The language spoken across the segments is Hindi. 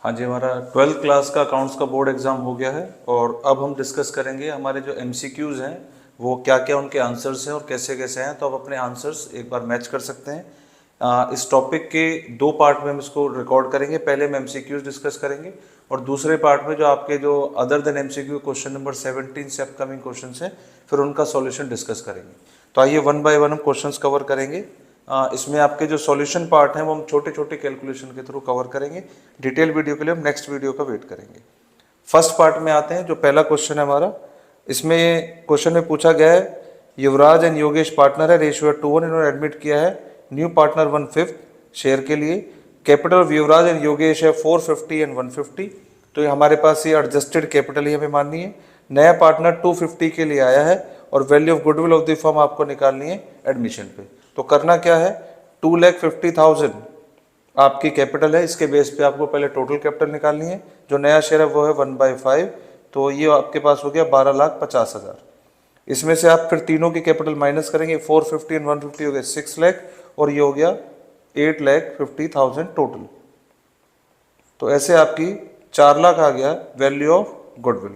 हाँ जी, हमारा 12th क्लास का अकाउंट्स का बोर्ड एग्ज़ाम हो गया है और अब हम डिस्कस करेंगे हमारे जो एमसीक्यूज़ हैं वो क्या क्या उनके आंसर्स हैं और कैसे कैसे हैं। तो आप अपने आंसर्स एक बार मैच कर सकते हैं। इस टॉपिक के दो पार्ट में हम इसको रिकॉर्ड करेंगे। पहले हम एमसीक्यूज़ डिस्कस करेंगे और दूसरे पार्ट में जो आपके जो other than MCQ question number 17 से अपकमिंग क्वेश्चन हैं फिर उनका सॉल्यूशन डिस्कस करेंगे। तो आइए वन बाय वन हम क्वेश्चंस कवर करेंगे। इसमें आपके जो सॉल्यूशन पार्ट हैं वो हम छोटे छोटे कैलकुलेशन के थ्रू कवर करेंगे। डिटेल वीडियो के लिए हम नेक्स्ट वीडियो का वेट करेंगे। फर्स्ट पार्ट में आते हैं। जो पहला क्वेश्चन है हमारा, इसमें क्वेश्चन में पूछा गया है युवराज एंड योगेश पार्टनर है, रेशियो 2:1, इन्होंने एडमिट किया है न्यू पार्टनर 1/5 शेयर के लिए। Capital of Yuvraj and Yogesh है 450 एंड 150। तो ये हमारे पास ये एडजस्टेड कैपिटल ही हमें माननी है। नया पार्टनर 250 के लिए आया है और value of goodwill of the firm आपको निकालनी है एडमिशन पे। तो करना क्या है, 2,50,000 आपकी कैपिटल है, इसके बेस पे आपको पहले टोटल कैपिटल निकालनी है। जो नया शेयर है वो है 1/5, तो ये आपके पास हो गया 12,50,000। इसमें से आप फिर तीनों की कैपिटल माइनस करेंगे, 450 एंड 150 हो गया 6 लाख और ये हो गया 8,50,000 टोटल। तो ऐसे आपकी 4 लाख आ गया वैल्यू ऑफ गुडविल।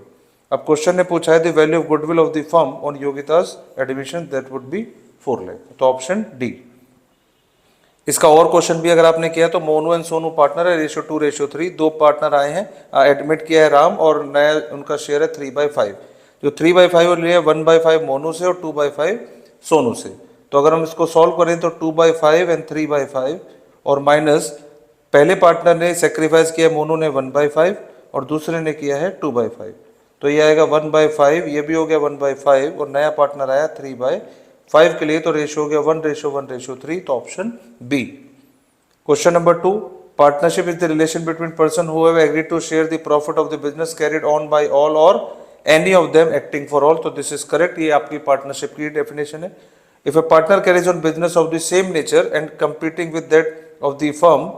अब क्वेश्चन ने पूछा है the value of goodwill of the firm on Yogita's admission, that would be 4 lakh. तो ऑप्शन डी। इसका और क्वेश्चन भी अगर आपने किया तो मोनू एंड सोनू पार्टनर है, रेशियो 2:3। दो पार्टनर आए हैं, एडमिट किया है राम और नया उनका शेयर है 3/5। जो 3/5 लिया 1/5 मोनू से और 2/5 सोनू से। तो अगर हम इसको सॉल्व करें तो 2/5 एंड 3/5 और माइनस पहले पार्टनर ने सेक्रीफाइस किया मोनू ने 1/5 और दूसरे ने किया है 2/5। तो ये आएगा 1/5, ये भी हो गया 1/5 और नया पार्टनर आया 3/5 के लिए। तो रेशियो हो गया 1:1:3। तो option B. Question number 2, partnership is the relation between person who have agreed to share the profit of the business carried on by all or any of them acting for all. तो दिस इज करेक्ट, ये आपकी पार्टनरशिप की डेफिनेशन है। If a partner carries on business of the same nature and competing with that of the firm,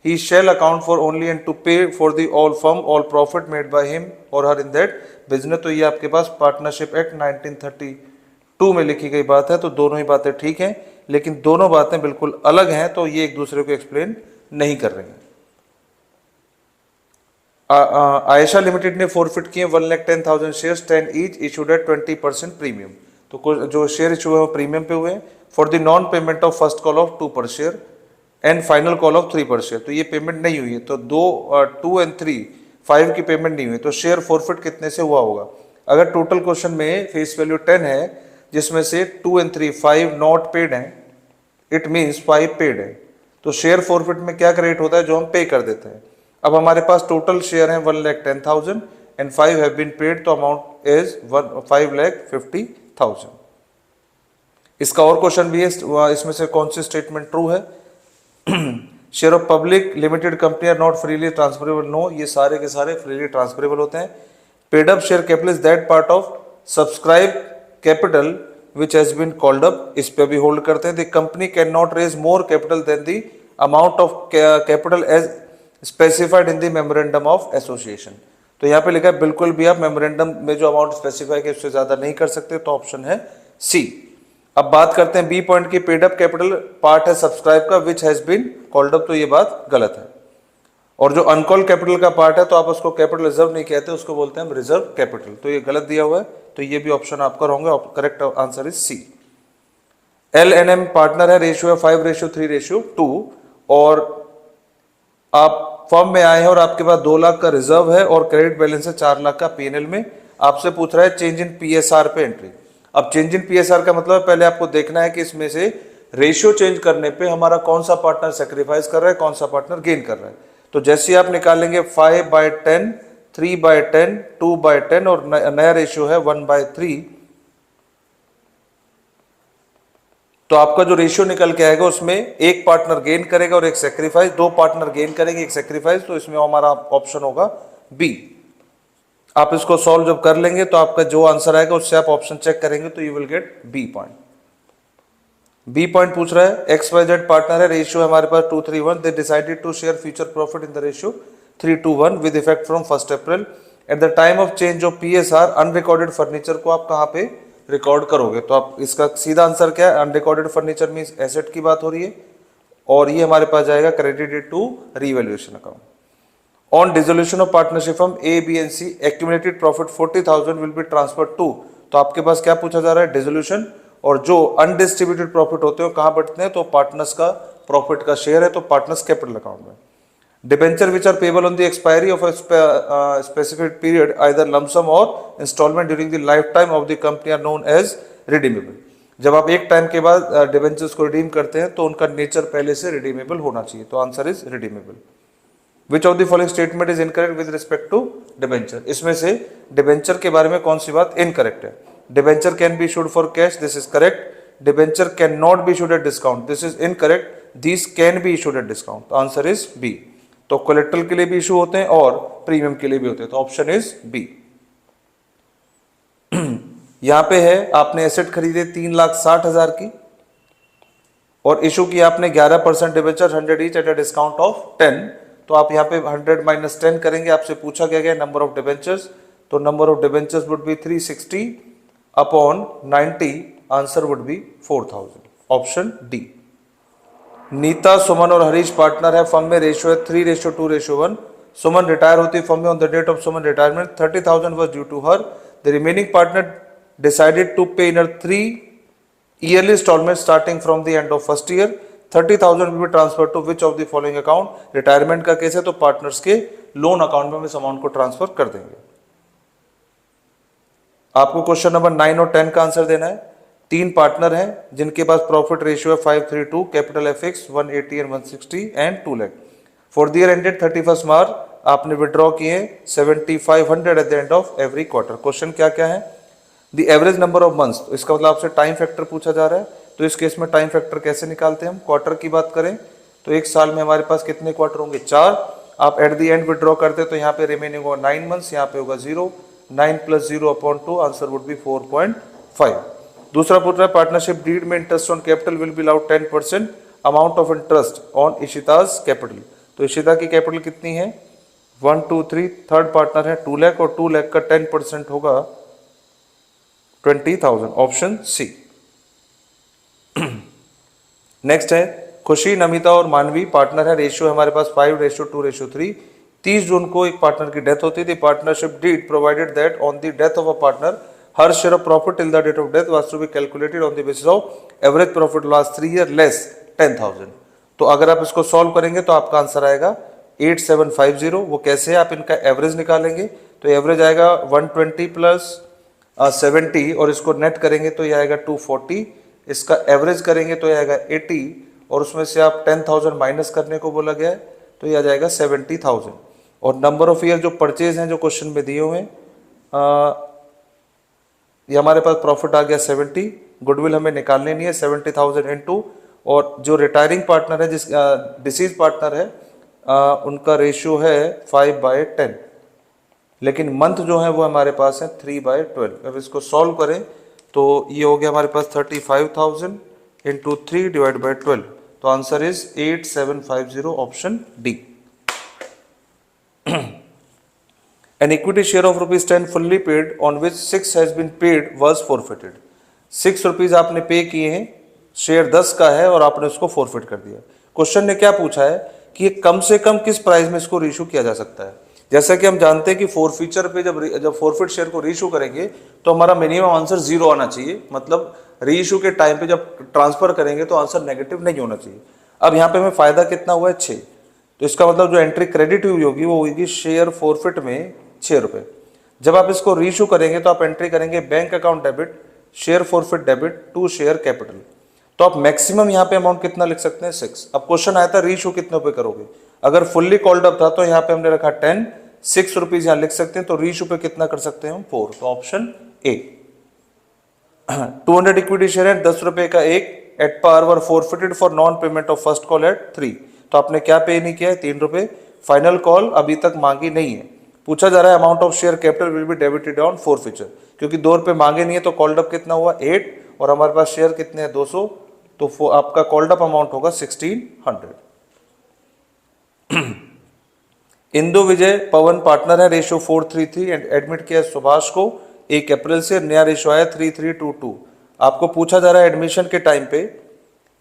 he shall account for only and to pay for the all firm all profit made by him or her in that business। तो ये आपके पास पार्टनरशिप एक्ट 1932 में लिखी गई बात है। तो दोनों ही बातें ठीक हैं, लेकिन दोनों बातें बिल्कुल अलग हैं, तो ये एक दूसरे को एक्सप्लेन नहीं कर रही हैं। आयशा लिमिटेड ने फॉरफिट किए 1,10,000 shares 10 each issued at 20% premium. तो जो शेयर इशू है वो प्रीमियम पे हुए for the non payment of first call of 2 पर share and final call of 3 पर शेयर। तो ये पेमेंट नहीं हुई है, तो 2 एंड 3 5 की पेमेंट नहीं हुई, तो शेयर फॉरफिट कितने से हुआ होगा। अगर टोटल क्वेश्चन में फेस वैल्यू 10 है जिसमें से 2 एंड 3 5 नॉट पेड है, इट मीन्स 5 पेड है। तो शेयर फॉरफिट में क्या क्रेडिट होता है, जो हम पे कर देते हैं। अब हमारे पास टोटल शेयर है 1,10,000 एंड 5 हैव बीन पेड, तो अमाउंट इज 5,50,000। इसका और क्वेश्चन भी है, इसमें से कौन सी स्टेटमेंट ट्रू है। Share of public limited company are not freely transferable. No, ये सारे के सारे फ्रीली ट्रांसफरेबल होते हैं। Paid up share capital is that part of subscribe capital which has been called up. इस पे भी होल्ड करते हैं। The company can not raise more capital than the amount of capital as specified in the memorandum of association. तो यहाँ पे लिखा है बिल्कुल भी आप मेमोरेंडम में जो अमाउंट स्पेसिफाई किया उससे ज्यादा नहीं कर सकते। तो ऑप्शन है सी। अब बात करते हैं बी पॉइंट की, पेड अप कैपिटल पार्ट है सब्सक्राइब का which has been called up. तो ये बात गलत है। और जो अनकॉल्ड कैपिटल का पार्ट है तो आप उसको कैपिटल रिजर्व नहीं कहते, उसको बोलते हैं हम रिजर्व कैपिटल। तो ये गलत दिया हुआ है, तो ये भी ऑप्शन आपका रॉन्ग है। Correct answer is C. LNM partner है, रेशियो है 5:3:2 और आप फर्म में आए हैं और आपके पास 2 लाख का रिजर्व है और क्रेडिट बैलेंस है 4 लाख का पीएनएल में। आपसे पूछ रहा है चेंज इन PSR पे एंट्री। अब चेंज इन PSR का मतलब पहले आपको देखना है कि इसमें से रेशियो चेंज करने पे हमारा कौन सा पार्टनर सेक्रीफाइस कर रहा है, कौन सा पार्टनर गेन कर रहा है। तो जैसे आप निकालेंगे 5/10, 3/10, 2/10 और नया रेशियो है 1/3, तो आपका जो रेशियो निकल के आएगा उसमें एक पार्टनर गेन करेगा और एक सेक्रीफाइस, 2 पार्टनर गेन करेंगे एक सेक्रीफाइस। तो इसमें हमारा ऑप्शन होगा बी। आप इसको सॉल्व जब कर लेंगे तो आपका जो आंसर आएगा उससे आप ऑप्शन चेक करेंगे तो you will get B point. B point पूछ रहा है XYZ पार्टनर है, रेशियो है हमारे पास 2:1। They decided to share future profit in the ratio 3:1 with effect from 1 April. At the time of change of PSR unrecorded furniture को आप कहाँ पे रिकॉर्ड करोगे। तो आप इसका सीधा आंसर क्या है, अनरिकॉर्डेड फर्नीचर मींस एसेट की बात हो रही है और ये हमारे पास जाएगा credited to revaluation account. On dissolution of partnership firm A B and C accumulated profit 40,000 will be transfer to. तो आपके पास क्या पूछा जा रहा है, डिसोल्यूशन, और जो अनडिस्ट्रीब्यूटेड प्रॉफिट होते हैं कहां बंटते हैं, तो पार्टनर्स का प्रॉफिट का शेयर है, तो पार्टनर्स कैपिटल अकाउंट में। Debenture which are payable on the expiry of specific period either lump sum or instalment during the lifetime of the company are known as redeemable. जब आप एक टाइम के बाद डिबेंचर्स को रिडीम करते हैं तो उनका नेचर पहले से रिडीमेबल होना चाहिए, तो answer is redeemable. Which of the following statement is incorrect with respect to debenture. इसमें से डिबेंचर के बारे में कौन सी बात इनकरेक्ट है? Debenture can be issued for cash, this is correct. Debenture can not be issued at discount, this is incorrect. This can be issued at discount, तो आंसर इज बी। तो कोलेक्ट्रल के लिए भी इशू होते हैं और प्रीमियम के लिए भी होते हैं, तो ऑप्शन इज बी। यहां पे है आपने एसेट खरीदे 3,60,000 की और इशू की आपने 11% debenture 100 each at a discount of 10। तो आप यहाँ पे 100 माइनस 10 करेंगे, आपसे पूछा गया नंबर ऑफ डिबेंचर्स, तो number of debentures would be 360 upon 90, answer would be 4,000, option D. Nita, Suman और हरीश पार्टनर है, फर्म में रेशियो है 3:2:1। सुमन रिटायर होती है फर्म में on the date of Suman retirement 30,000 was due to her. The remaining partner decided to pay in 3 yearly installments starting from the end of first year. 30,000 will be transferred to which of the following account? Retirement का केस है तो पार्टनर्स के लोन अकाउंट में हम इस अमाउंट को ट्रांसफर कर देंगे। आपको क्वेश्चन नंबर 9 और 10 का आंसर देना है। 3 पार्टनर हैं जिनके पास प्रॉफिट रेशियो है 5:3:2, capital affix 180 and 160 and 2 lakh. For the year ended 31 मार्च आपने विड्रॉ किए 7,500 at the end of every quarter. Question क्या क्या है? The average number of months, तो इसका मतलब आपसे टाइम फैक्टर पूछा जा रहा है। तो इस केस में टाइम फैक्टर कैसे निकालते हैं हम? क्वार्टर की बात करें तो एक साल में हमारे पास कितने क्वार्टर होंगे? 4। आप एट द एंड विड्रॉ करते तो यहाँ पे रिमेनिंग होगा 9 मंथ्स, यहाँ पे होगा 0। 9 + 0/2, आंसर वुड बी 4.5। दूसरा पूछ रहा है पार्टनरशिप डीड में interest on capital will be allowed 10% amount of interest on Ishita's capital. तो इशिता की कैपिटल कितनी है? 1 2 3, थर्ड पार्टनर है 2 लाख और 2 लाख का 10% होगा 20,000, ऑप्शन सी। नेक्स्ट है खुशी, नमिता और मानवी पार्टनर है, रेशियो है हमारे पास 5:2:3। 30 जून को एक पार्टनर की डेथ होती थी। Partnership deed provided that on the death of a partner her share of profit till the date of death was to be calculated on the basis of average profit last 3 year less 10,000। तो अगर आप इसको सॉल्व करेंगे तो आपका आंसर आएगा 8750। वो कैसे है? आप इनका एवरेज निकालेंगे तो एवरेज आएगा 120 प्लस 70 और इसको नेट करेंगे तो ये आएगा 240। इसका एवरेज करेंगे तो ये आएगा 80 और उसमें से आप 10,000 माइनस करने को बोला गया है तो ये आ जाएगा 70,000। और नंबर ऑफ ईयर जो परचेज हैं जो क्वेश्चन में दिए हुए हैं, ये हमारे पास प्रॉफिट आ गया 70। गुडविल हमें निकालनी नहीं है, 70,000 इनटू, और जो रिटायरिंग पार्टनर है जिस डिसीज पार्टनर है उनका रेशियो है 5/10, लेकिन मंथ जो है वो हमारे पास है 3/12। अब इसको सॉल्व करें तो ये हो गया हमारे पास 35,000 इंटू 3/12, तो answer is 8750, option D. An equity share of ₹10 fully paid on which 6 has been paid was forfeited. 6 rupees आपने पे किए हैं, शेयर 10 का है और आपने उसको फॉरफिट कर दिया। क्वेश्चन ने क्या पूछा है कि ये कम से कम किस प्राइस में इसको रीइशू किया जा सकता है। जैसा कि हम जानते हैं कि फॉरफीचर पे जब फॉरफिट शेयर को रीइशू करेंगे तो हमारा मिनिमम आंसर 0 आना चाहिए, मतलब रीइशू के टाइम पे जब ट्रांसफर करेंगे तो आंसर नेगेटिव नहीं होना चाहिए। अब यहाँ पे हमें फायदा कितना हुआ है? 6। तो इसका मतलब जो एंट्री क्रेडिट हुई होगी वो होगी शेयर फॉरफिट में 6 रुपए। जब आप इसको रीइशू करेंगे तो आप एंट्री करेंगे bank account debit, share forfeit debit to share capital. तो आप मैक्सिमम यहाँ पे अमाउंट कितना लिख सकते हैं? 6। अब क्वेश्चन आया था रीइशू कितने पे करोगे। अगर फुल्ली कॉल्ड अप था तो यहाँ पे हमने रखा 10, 6 रुपीज यहाँ लिख सकते हैं, तो रीइशू पे कितना कर सकते हैं हम? 4, तो ऑप्शन ए। 200 इक्विटी शेयर है, 10 रुपए का एक at par were forfeited for non payment of first call at 3। तो आपने क्या पे नहीं किया है? 3 रुपए। फाइनल कॉल अभी तक मांगी नहीं है। पूछा जा रहा है amount of share capital will be debited on forfeiture, क्योंकि 2 रुपए मांगे नहीं है तो कॉल्ड अप कितना हुआ? 8, और हमारे पास शेयर कितने हैं? 200, तो आपका कॉल्ड अप अमाउंट होगा 1600। इंदु विजय पवन पार्टनर है, रेशियो 4:3:3 एंड एडमिट किया सुभाष को 1 अप्रैल से, नया रेशियो आया 3:3:2:2। आपको पूछा जा रहा है एडमिशन के टाइम पे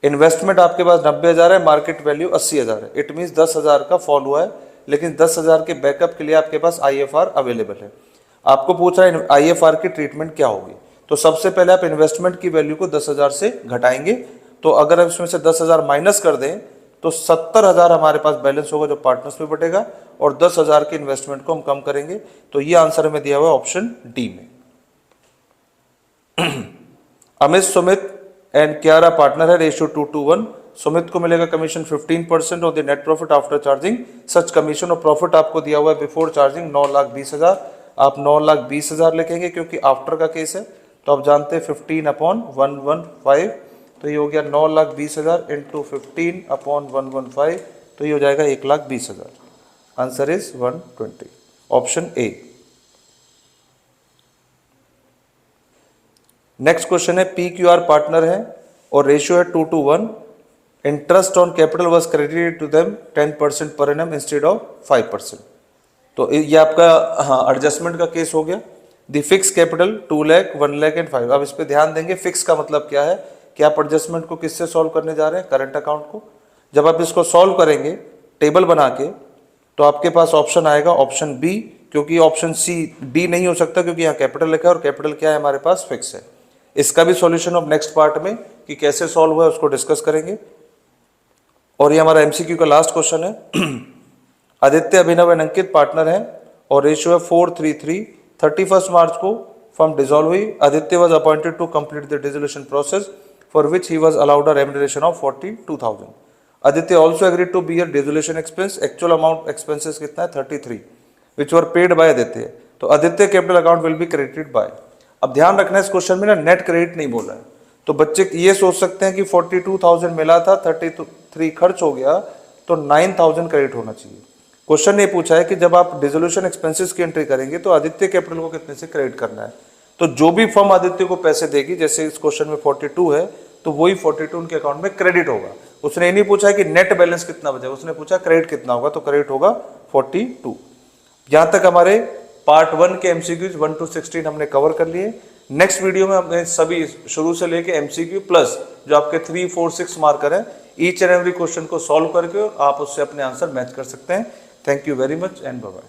इन्वेस्टमेंट आपके पास 90,000 है, मार्केट वैल्यू 80,000 है, इट मीन 10,000 का फॉल हुआ है, लेकिन 10,000 के बैकअप के लिए आपके पास IFR अवेलेबल है। आपको पूछ रहा है IFR की ट्रीटमेंट क्या होगी, तो सबसे पहले आप इन्वेस्टमेंट की वैल्यू को 10,000 से घटाएंगे। तो अगर इसमें से 10,000 माइनस कर दें तो 70,000 हमारे पास बैलेंस होगा जो पार्टनर्स में बटेगा, और 10,000 के इन्वेस्टमेंट को हम कम करेंगे। तो ये आंसर हमें दिया हुआ है ऑप्शन डी में। अमित सुमित एंड कियारा पार्टनर है, रेशियो 2:1। सुमित को मिलेगा commission 15% of the net profit after charging such commission, और प्रॉफिट आपको दिया हुआ है बिफोर चार्जिंग 9,20,000। आप 9,20,000 लिखेंगे क्योंकि आफ्टर का केस है। तो आप जानते हैं 15/115, तो ये हो गया 9,20,000 इंटू 15/115, तो ये हो जाएगा 1,20,000। Answer is 120, option A. Next question है PQR पार्टनर है और रेशियो है 2:1। Interest on capital was credited to them 10% per annum instead of 5%। तो ये आपका एडजस्टमेंट का केस हो गया। The fix capital 2 lakh, 1 lakh and 5। अब इस पे ध्यान देंगे, फिक्स का मतलब क्या है कि आप एडजस्टमेंट को किससे सॉल्व करने जा रहे हैं, करंट अकाउंट को। जब आप इसको सॉल्व करेंगे टेबल बना के, तो आपके पास ऑप्शन आएगा ऑप्शन बी, क्योंकि ऑप्शन सी डी नहीं हो सकता क्योंकि यहाँ कैपिटल लिखा है और कैपिटल क्या है हमारे पास, फिक्स है। इसका भी सॉल्यूशन अब नेक्स्ट पार्ट में कि कैसे सॉल्व हुआ है उसको डिस्कस करेंगे। और ये हमारा MCQ का लास्ट क्वेश्चन है। आदित्य, अभिनव एंड अंकित पार्टनर है और रेशियो है 4:3:3। 31 मार्च को फर्म डिसॉल्व हुई। Aditya was appointed to complete the dissolution process for which he was allowed a remuneration of 42,000। Aditya also agreed to bear dissolution expense. Actual amount expenses कितना है, 33, which were paid by Aditya. तो Aditya capital account will be credited by. अब ध्यान रखना है इस क्वेश्चन में ना नेट क्रेडिट नहीं बोला है, तो बच्चे ये सोच सकते हैं कि 42,000 मिला था, 33 खर्च हो गया, तो 9,000 क्रेडिट होना चाहिए। क्वेश्चन ने पूछा है कि जब आप डिसोल्यूशन एक्सपेंसेस की एंट्री करेंगे तो आदित्य कैपिटल को कितने से क्रेडिट करना है। तो जो भी फर्म आदित्य को पैसे देगी, जैसे इस क्वेश्चन में 42 है, तो वही 42 उनके अकाउंट में क्रेडिट होगा। उसने ये नहीं पूछा है कि नेट बैलेंस कितना बचा, उसने पूछा क्रेडिट कितना होगा, तो क्रेडिट होगा 42। यहां तक हमारे पार्ट 1 के MCQs 1 to 16 हमने कवर कर लिए। नेक्स्ट वीडियो में हमने सभी शुरू से लेके MCQ प्लस जो आपके 3, 4, 6 मार्कर है, ईच एंड एवरी क्वेश्चन को सॉल्व करके आप उससे अपने आंसर मैच कर सकते हैं। Thank you very much and bye bye.